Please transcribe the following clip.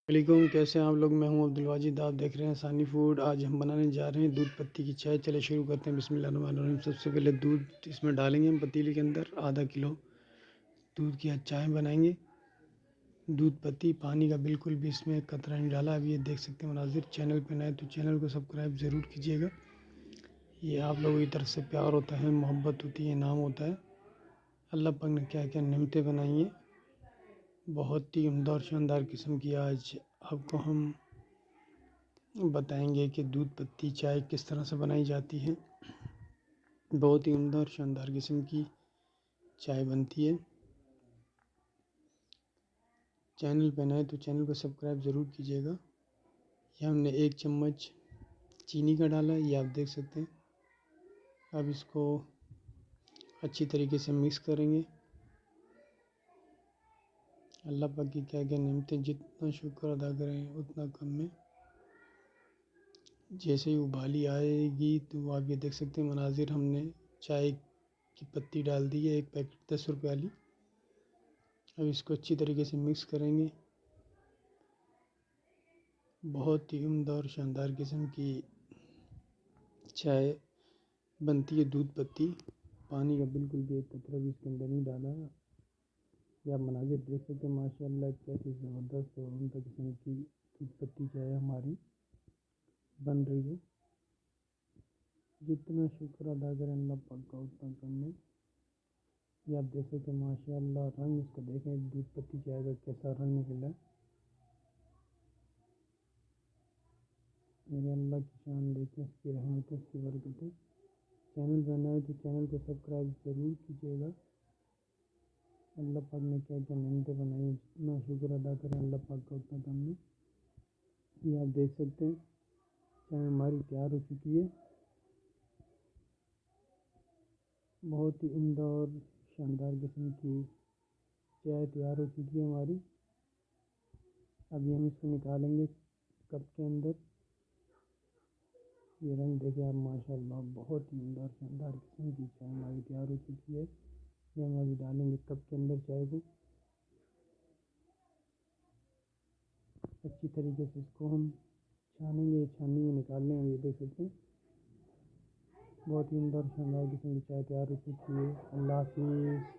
वालेकुम, कैसे हैं आप लोग। मैं हूं अब्दुल वाजिद, आप देख रहे हैं सानी फूड। आज हम बनाने जा रहे हैं दूध पत्ती की चाय। चले शुरू करते हैं। बिस्मिल्लाहिर्रहमानिर्रहीम। सबसे पहले दूध इसमें डालेंगे हम पतीले के अंदर। आधा किलो दूध की आज चाय बनाएंगे। दूध पत्ती, पानी का बिल्कुल भी इसमें कतरा नहीं डाला। अब ये देख सकते हैं मनाजिर। चैनल पर नए तो चैनल को सब्सक्राइब ज़रूर कीजिएगा। ये आप लोगों की तरफ से प्यार होता है, मोहब्बत होती है, इनाम होता है। अल्लाह पाक ने क्या क्या नेमतें बनाई हैं, बहुत ही उम्दा और शानदार किस्म की। आज आपको हम बताएंगे कि दूध पत्ती चाय किस तरह से बनाई जाती है। बहुत ही उम्दा और शानदार किस्म की चाय बनती है। चैनल पे नए तो चैनल को सब्सक्राइब ज़रूर कीजिएगा। ये हमने 1 चम्मच चीनी का डाला है, ये आप देख सकते हैं। अब इसको अच्छी तरीके से मिक्स करेंगे। अल्लाह पाक की क्या क्या नेमतें, जितना शुक्र अदा करें उतना कम है। जैसे ही उबाली आएगी तो आप ये देख सकते हैं मनाजिर। हमने चाय की पत्ती डाल दी है, 1 पैकेट 10 रुपये वाली। अब इसको अच्छी तरीके से मिक्स करेंगे। बहुत ही उम्दा और शानदार किस्म की चाय बनती है दूध पत्ती। पानी का बिल्कुल भी एक कतरा भी इसके अंदर नहीं डाला है। ये आप मनाजिर देख सकते हैं माशाल्लाह, कैसी ज़बरदस्त और उम्दा किस्म की दूध पत्ती चाय हमारी बन रही है। जितना शुक्र अदा करें अल्लाह पाक का उतना कम है। ये आप देख सकते हैं माशाल्लाह। रंग इसका देखें, दूध पत्ती चाय का कैसा रंग निकला है। मेरे अल्लाह की शान देखिए, उसकी रहमत, उसकी बरकत है। चैनल बनाए तो चैनल को सब्सक्राइब ज़रूर कीजिएगा। अल्लाह पाक ने क्या क्या नेमतें बनाई हैं, जितना शुक्र अदा करें अल्लाह पाक का उतना कम है। ये आप देख सकते हैं चाय हमारी तैयार हो चुकी है। बहुत ही उम्दा और शानदार किस्म की चाय तैयार हो चुकी है हमारी। अभी हम इसको निकालेंगे कप के अंदर। ये रंग देखिए आप माशाल्लाह, बहुत ही उम्दा और शानदार किस्म की चाय हमारी तैयार हो चुकी है। ये हम अभी डालेंगे कप के अंदर चाय को। अच्छी तरीके से इसको हम छानेंगे, छाननी में निकाल लेंगे। ये देख सकते हैं बहुत ही उम्दा और शानदार किस्म की चाय तैयार हो चुकी है। अल्लाह हाफिज़।